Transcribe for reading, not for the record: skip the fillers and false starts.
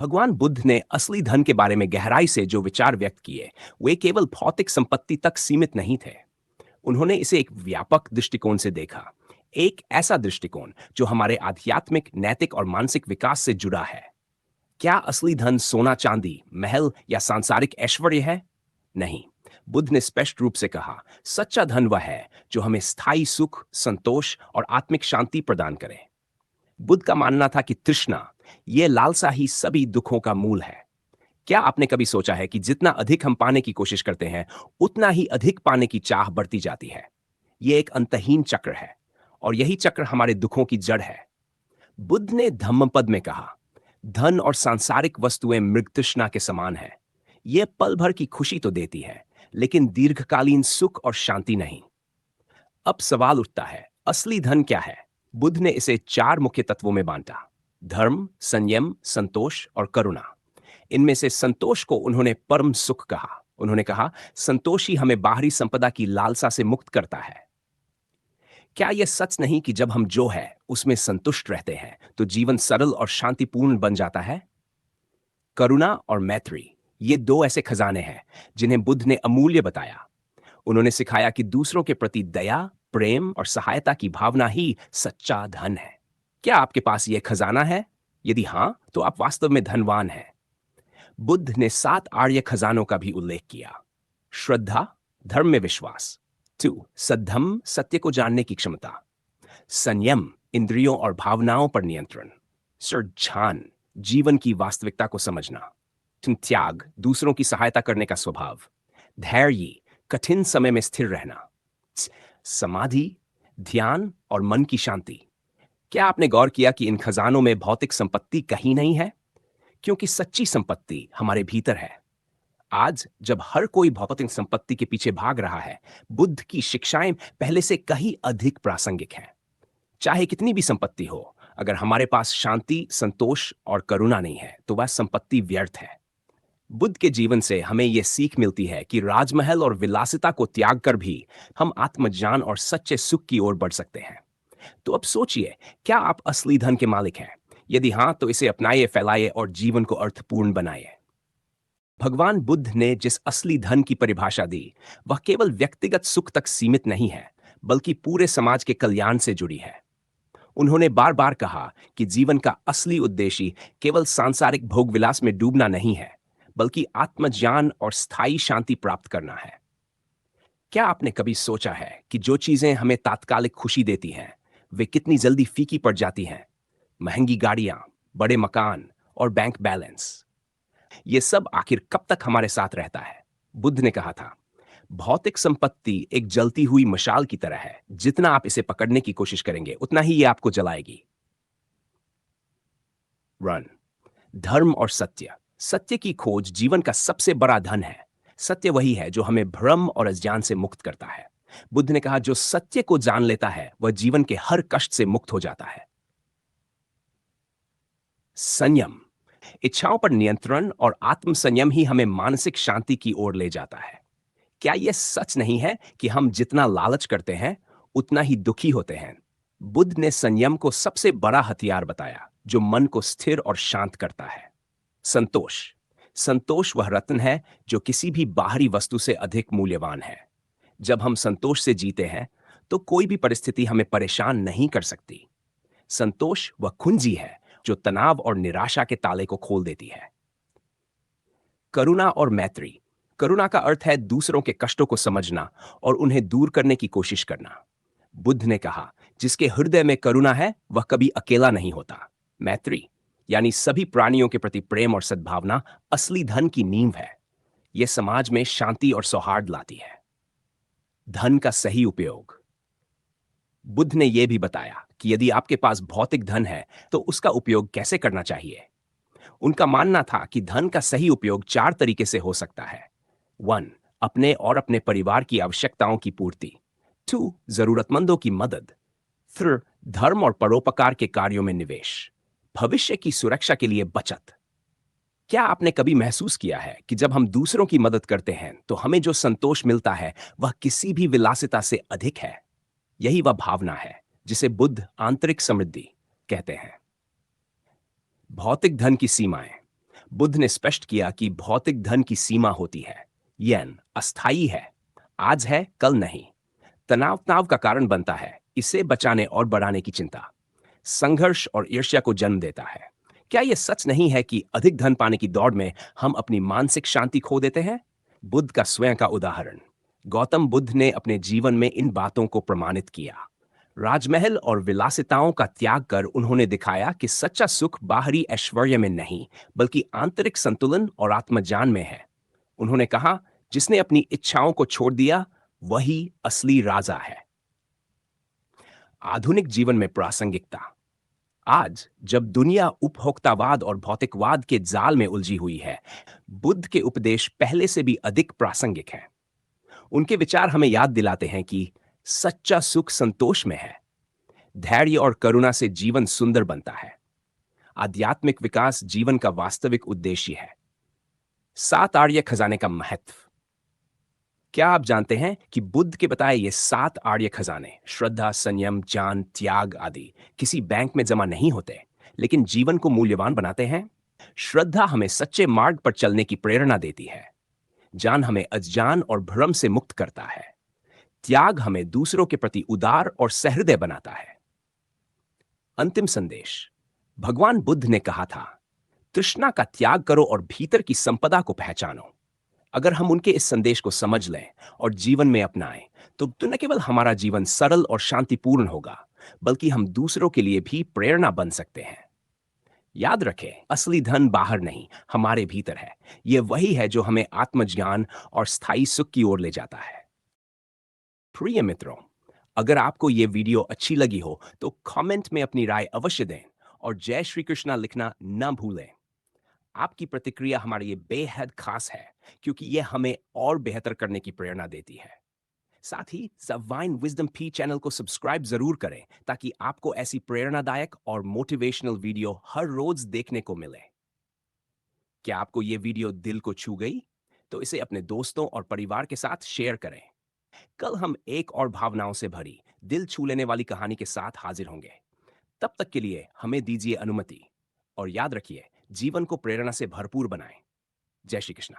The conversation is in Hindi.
भगवान बुद्ध ने असली धन के बारे में गहराई से जो विचार व्यक्त किए, वे केवल भौतिक संपत्ति तक सीमित नहीं थे। उन्होंने इसे एक व्यापक दृष्टिकोण से देखा, एक ऐसा दृष्टिकोण जो हमारे आध्यात्मिक, नैतिक और मानसिक विकास से जुड़ा है। क्या असली धन सोना चांदी, महल या सांसारिक ऐश्वर्य है? नहीं। बुद्ध ने स्पष्ट रूप से कहा, सच्चा धन वह है जो हमें स्थायी सुख, संतोष और आत्मिक शांति प्रदान करे। बुद्ध का मानना था कि तृष्णा, ये लालसा ही सभी दुखों का मूल है। क्या आपने कभी सोचा है कि जितना अधिक हम पाने की कोशिश करते हैं, उतना ही अधिक पाने की चाह बढ़ती जाती है? ये एक अंतहीन चक्र है, और यही चक्र हमारे दुखों की जड़ है। बुद्ध ने धम्मपद में कहा, धन और सांसारिक वस्तुएं मृग तृष्णा के समान है। ये पल भर की खुशी तो देती है, लेकिन दीर्घकालीन सुख और शांति नहीं। अब सवाल उठता है, असली धन क्या है? बुद्ध ने इसे 4 मुख्य तत्वों में बांटा: धर्म, संयम, संतोष और करुणा। इनमें से संतोष को उन्होंने परम सुख कहा। उन्होंने कहा, संतोष ही हमें बाहरी संपदा की लालसा से मुक्त करता है। क्या यह सच नहीं कि जब हम जो है उसमें संतुष्ट रहते हैं, तो जीवन सरल और शांतिपूर्ण बन जाता है? करुणा और मैत्री, ये 2 ऐसे खजाने हैं जिन्हें बुद्ध ने अमूल्य बताया। उन्होंने सिखाया कि दूसरों के प्रति दया, प्रेम और सहायता की भावना ही सच्चा धन है। क्या आपके पास यह खजाना है? यदि हां, तो आप वास्तव में धनवान हैं। बुद्ध ने 7 आर्य खजानों का भी उल्लेख किया: श्रद्धा, धर्म में विश्वास; 2 सद्धम, सत्य को जानने की क्षमता; संयम, इंद्रियों और भावनाओं पर नियंत्रण; सर ध्यान, जीवन की वास्तविकता को समझना; त्याग, दूसरों की सहायता करने का स्वभाव; धैर्य, कठिन समय में स्थिर रहना; समाधि, ध्यान और मन की शांति। क्या आपने गौर किया कि इन खजानों में भौतिक संपत्ति कहीं नहीं है? क्योंकि सच्ची संपत्ति हमारे भीतर है। आज जब हर कोई भौतिक संपत्ति के पीछे भाग रहा है, बुद्ध की शिक्षाएं पहले से कहीं अधिक प्रासंगिक हैं। चाहे कितनी भी संपत्ति हो, अगर हमारे पास शांति, संतोष और करुणा नहीं है, तो वह संपत्ति व्यर्थ है। बुद्ध के जीवन से हमें यह सीख मिलती है कि राजमहल और विलासिता को त्याग कर भी हम आत्मज्ञान और सच्चे सुख की ओर बढ़ सकते हैं। तो अब सोचिए, क्या आप असली धन के मालिक हैं? यदि हां, तो इसे अपनाइए, फैलाइए और जीवन को अर्थपूर्ण बनाइए। भगवान बुद्ध ने जिस असली धन की परिभाषा दी, वह केवल व्यक्तिगत सुख तक सीमित नहीं है, बल्कि पूरे समाज के कल्याण से जुड़ी है। उन्होंने बार बार कहा कि जीवन का असली उद्देश्य केवल सांसारिक भोगविलास में डूबना नहीं है, बल्कि आत्मज्ञान और स्थायी शांति प्राप्त करना है। क्या आपने कभी सोचा है कि जो चीजें हमें तात्कालिक खुशी देती हैं, वे कितनी जल्दी फीकी पड़ जाती हैं? महंगी गाड़ियां, बड़े मकान और बैंक बैलेंस, ये सब आखिर कब तक हमारे साथ रहता है? बुद्ध ने कहा था, भौतिक संपत्ति एक जलती हुई मशाल की तरह है। जितना आप इसे पकड़ने की कोशिश करेंगे, उतना ही ये आपको जलाएगी। रन। धर्म और सत्य, सत्य की खोज जीवन का सबसे बड़ा धन है। सत्य वही है जो हमें भ्रम और अज्ञान से मुक्त करता है। बुद्ध ने कहा, जो सत्य को जान लेता है, वह जीवन के हर कष्ट से मुक्त हो जाता है। संयम, इच्छाओं पर नियंत्रण और आत्म संयम ही हमें मानसिक शांति की ओर ले जाता है। क्या यह सच नहीं है कि हम जितना लालच करते हैं, उतना ही दुखी होते हैं? बुद्ध ने संयम को सबसे बड़ा हथियार बताया, जो मन को स्थिर और शांत करता है। संतोष, संतोष वह रत्न है जो किसी भी बाहरी वस्तु से अधिक मूल्यवान है। जब हम संतोष से जीते हैं, तो कोई भी परिस्थिति हमें परेशान नहीं कर सकती। संतोष वह कुंजी है जो तनाव और निराशा के ताले को खोल देती है। करुणा और मैत्री, करुणा का अर्थ है दूसरों के कष्टों को समझना और उन्हें दूर करने की कोशिश करना। बुद्ध ने कहा, जिसके हृदय में करुणा है, वह कभी अकेला नहीं होता। मैत्री यानी सभी प्राणियों के प्रति प्रेम और सद्भावना असली धन की नींव है। यह समाज में शांति और सौहार्द लाती है। धन का सही उपयोग, बुद्ध ने यह भी बताया कि यदि आपके पास भौतिक धन है, तो उसका उपयोग कैसे करना चाहिए। उनका मानना था कि धन का सही उपयोग 4 तरीके से हो सकता है। 1. अपने और अपने परिवार की आवश्यकताओं की पूर्ति। 2. जरूरतमंदों की मदद। 3. धर्म और परोपकार के कार्यों में निवेश। भविष्य की सुरक्षा के लिए बचत। क्या आपने कभी महसूस किया है कि जब हम दूसरों की मदद करते हैं, तो हमें जो संतोष मिलता है, वह किसी भी विलासिता से अधिक है? यही वह भावना है जिसे बुद्ध आंतरिक समृद्धि कहते हैं। भौतिक धन की सीमाएं, बुद्ध ने स्पष्ट किया कि भौतिक धन की सीमा होती है। येन अस्थायी है, आज है कल नहीं। तनाव तनाव का कारण बनता है, इसे बचाने और बढ़ाने की चिंता संघर्ष और ईर्ष्या को जन्म देता है। क्या यह सच नहीं है कि अधिक धन पाने की दौड़ में हम अपनी मानसिक शांति खो देते हैं? बुद्ध का स्वयं का उदाहरण। गौतम बुद्ध ने अपने जीवन में इन बातों को प्रमाणित किया। राजमहल और विलासिताओं का त्याग कर उन्होंने दिखाया कि सच्चा सुख बाहरी ऐश्वर्य में नहीं, बल्कि आंतरिक संतुलन और आत्मज्ञान में है। उन्होंने कहा, जिसने अपनी इच्छाओं को छोड़ दिया, वही असली राजा है। आधुनिक जीवन में प्रासंगिकता। आज जब दुनिया उपभोक्तावाद और भौतिकवाद के जाल में उलझी हुई है, बुद्ध के उपदेश पहले से भी अधिक प्रासंगिक हैं। उनके विचार हमें याद दिलाते हैं कि सच्चा सुख संतोष में है। धैर्य और करुणा से जीवन सुंदर बनता है। आध्यात्मिक विकास जीवन का वास्तविक उद्देश्य है। 7 आर्य खजाने का महत्व। क्या आप जानते हैं कि बुद्ध के बताए ये 7 आर्य खजाने श्रद्धा, संयम, ज्ञान, त्याग आदि किसी बैंक में जमा नहीं होते, लेकिन जीवन को मूल्यवान बनाते हैं? श्रद्धा हमें सच्चे मार्ग पर चलने की प्रेरणा देती है। ज्ञान हमें अज्ञान और भ्रम से मुक्त करता है। त्याग हमें दूसरों के प्रति उदार और सहृदय बनाता है। अंतिम संदेश। भगवान बुद्ध ने कहा था, तृष्णा का त्याग करो और भीतर की संपदा को पहचानो। अगर हम उनके इस संदेश को समझ लें और जीवन में अपनाएं, तो न केवल हमारा जीवन सरल और शांतिपूर्ण होगा, बल्कि हम दूसरों के लिए भी प्रेरणा बन सकते हैं। याद रखें, असली धन बाहर नहीं, हमारे भीतर है। यह वही है जो हमें आत्मज्ञान और स्थायी सुख की ओर ले जाता है। प्रिय मित्रों, अगर आपको ये वीडियो अच्छी लगी हो तो कमेंट में अपनी राय अवश्य दें और जय श्री कृष्णा लिखना न भूलें। आपकी प्रतिक्रिया हमारे लिए बेहद खास है, क्योंकि यह हमें और बेहतर करने की प्रेरणा देती है। साथ ही डिवाइन विजडम पी चैनल को सब्सक्राइब जरूर करें, ताकि आपको ऐसी प्रेरणादायक और मोटिवेशनल वीडियो हर रोज देखने को मिले। क्या आपको ये वीडियो दिल को छू गई? तो इसे अपने दोस्तों और परिवार के साथ शेयर करें। कल हम एक और भावनाओं से भरी, दिल छू लेने वाली कहानी के साथ हाजिर होंगे। तब तक के लिए हमें दीजिए अनुमति और याद रखिए, जीवन को प्रेरणा से भरपूर बनाएं। जय श्री कृष्ण।